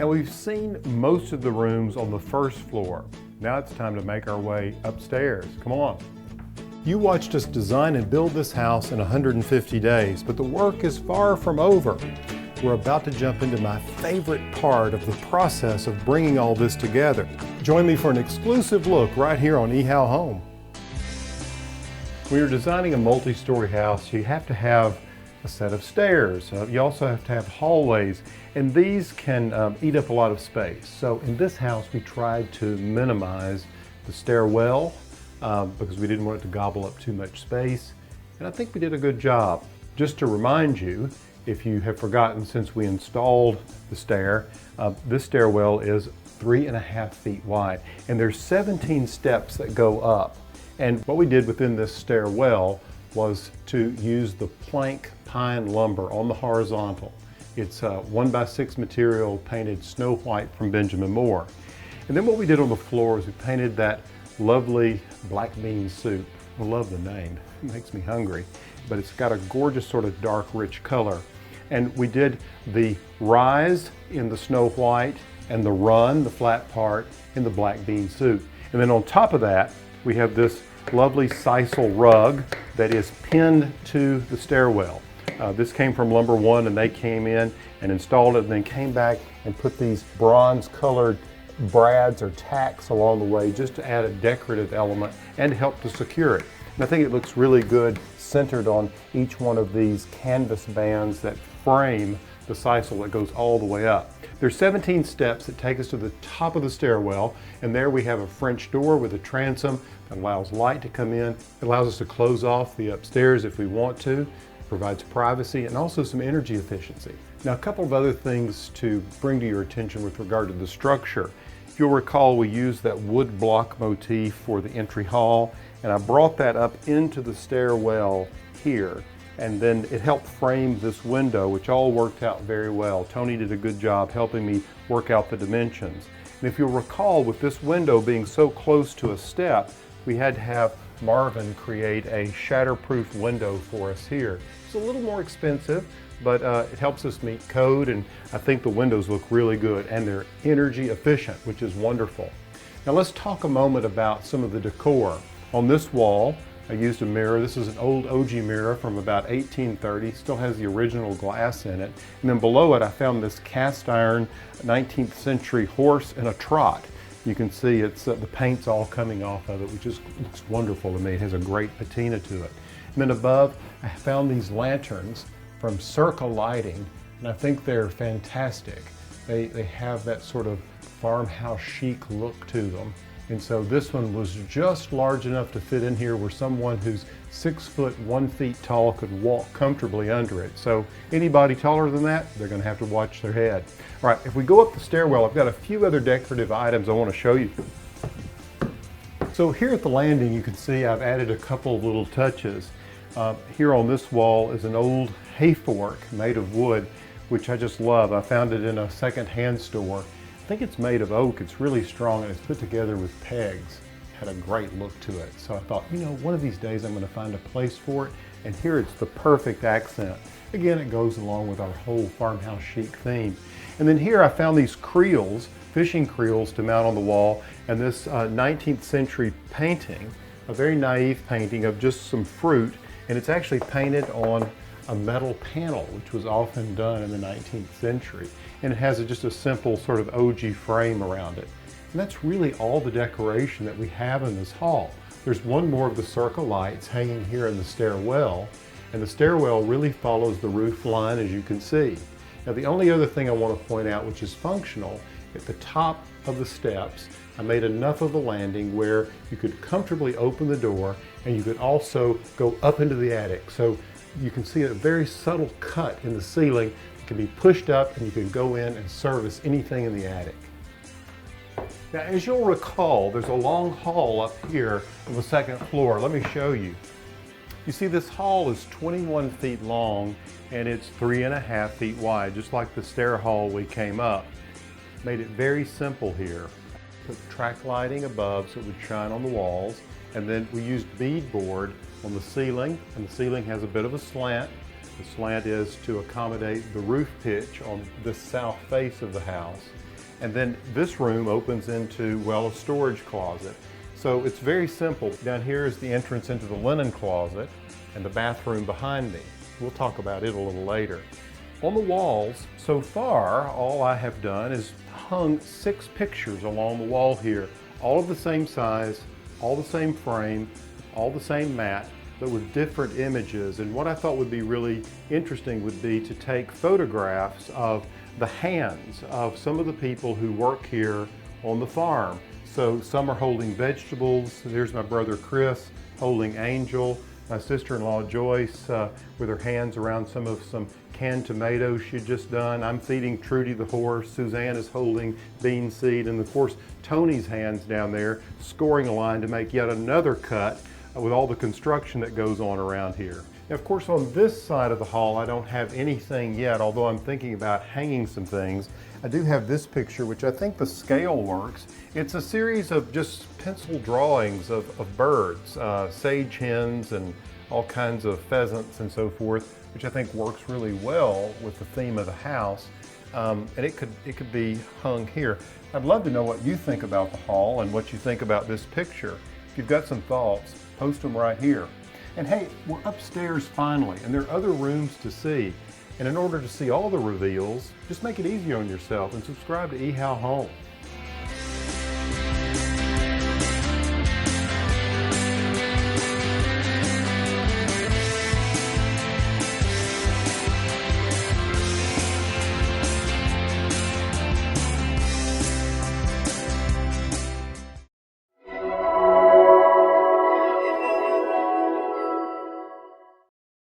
Now we've seen most of the rooms on the first floor. Now it's time to make our way upstairs. Come on. You watched us design and build this house in 150 days, but the work is far from over. We're about to jump into my favorite part of the process of bringing all this together. Join me for an exclusive look right here on ehowhome. When you're designing a multi-story house, you have to have a set of stairs. You also have to have hallways, and these can eat up a lot of space. So in this house, we tried to minimize the stairwell because we didn't want it to gobble up too much space. And I think we did a good job. Just to remind you, if you have forgotten, since we installed the stair, this stairwell is 3.5 feet wide, and there's 17 steps that go up. And what we did within this stairwell was to use the plank pine lumber on the horizontal. It's 1x6 material painted snow white from Benjamin Moore. And then what we did on the floor is we painted that lovely black bean soup. I love the name, it makes me hungry, but it's got a gorgeous sort of dark rich color. And we did the rise in the snow white and the run, the flat part, in the black bean soup. And then on top of that, we have this lovely sisal rug that is pinned to the stairwell. This came from Lumber One, and they came in and installed it and then came back and put these bronze colored brads or tacks along the way just to add a decorative element and help to secure it. And I think it looks really good centered on each one of these canvas bands that frame the sisal that goes all the way up. There's 17 steps that take us to the top of the stairwell, and there we have a French door with a transom that allows light to come in. It allows us to close off the upstairs if we want to, provides privacy and also some energy efficiency. Now, a couple of other things to bring to your attention with regard to the structure. If you'll recall, we used that wood block motif for the entry hall, and I brought that up into the stairwell here. And then it helped frame this window, which all worked out very well. Tony did a good job helping me work out the dimensions. And if you'll recall, with this window being so close to a step, we had to have Marvin create a shatterproof window for us here. It's a little more expensive, but it helps us meet code, and I think the windows look really good, and they're energy efficient, which is wonderful. Now let's talk a moment about some of the decor. On this wall, I used a mirror. This is an old OG mirror from about 1830, still has the original glass in it. And then below it, I found this cast iron 19th century horse in a trot. You can see it's the paint's all coming off of it, which just looks wonderful to me. It has a great patina to it. And then above, I found these lanterns from Circa Lighting, and I think they're fantastic. They have that sort of farmhouse chic look to them. And so this one was just large enough to fit in here where someone who's 6 foot 1 feet tall could walk comfortably under it. So anybody taller than that, they're going to have to watch their head. All right, if we go up the stairwell, I've got a few other decorative items I want to show you. So here at the landing, you can see I've added a couple of little touches. Here on this wall is an old hay fork made of wood, which I just love. I found it in a second-hand store. I think it's made of oak. It's really strong, and it's put together with pegs. Had a great look to it. So I thought, you know, one of these days I'm going to find a place for it, and here it's the perfect accent. Again, it goes along with our whole farmhouse chic theme. And then here I found these creels, fishing creels, to mount on the wall, and this 19th century painting, a very naive painting of just some fruit, and it's actually painted on a metal panel, which was often done in the 19th century. And it has just a simple sort of OG frame around it. And that's really all the decoration that we have in this hall. There's one more of the Circa lights hanging here in the stairwell, and the stairwell really follows the roof line, as you can see. Now, the only other thing I want to point out, which is functional, at the top of the steps, I made enough of a landing where you could comfortably open the door, and you could also go up into the attic. So you can see a very subtle cut in the ceiling. It can be pushed up, and you can go in and service anything in the attic. Now, as you'll recall, there's a long hall up here on the second floor. Let me show you. You see, this hall is 21 feet long, and it's 3.5 feet wide, just like the stair hall we came up. Made it very simple here. Put track lighting above so it would shine on the walls, and then we used beadboard on the ceiling, and the ceiling has a bit of a slant. The slant is to accommodate the roof pitch on the south face of the house. And then this room opens into, well, a storage closet. So it's very simple. Down here is the entrance into the linen closet and the bathroom behind me. We'll talk about it a little later. On the walls, so far, all I have done is hung 6 pictures along the wall here, all of the same size, all the same frame, all the same mat, but with different images. And what I thought would be really interesting would be to take photographs of the hands of some of the people who work here on the farm. So some are holding vegetables. There's my brother Chris holding Angel, my sister-in-law Joyce with her hands around some canned tomatoes she'd just done. I'm feeding Trudy the horse. Suzanne is holding bean seed, and of course Tony's hands down there scoring a line to make yet another cut with all the construction that goes on around here. Now, of course, on this side of the hall, I don't have anything yet, although I'm thinking about hanging some things. I do have this picture, which I think the scale works. It's a series of just pencil drawings of birds, sage hens and all kinds of pheasants and so forth, which I think works really well with the theme of the house. And it could be hung here. I'd love to know what you think about the hall and what you think about this picture. If you've got some thoughts, post them right here. And hey, we're upstairs finally, and there are other rooms to see. And in order to see all the reveals, just make it easy on yourself and subscribe to ehowhome.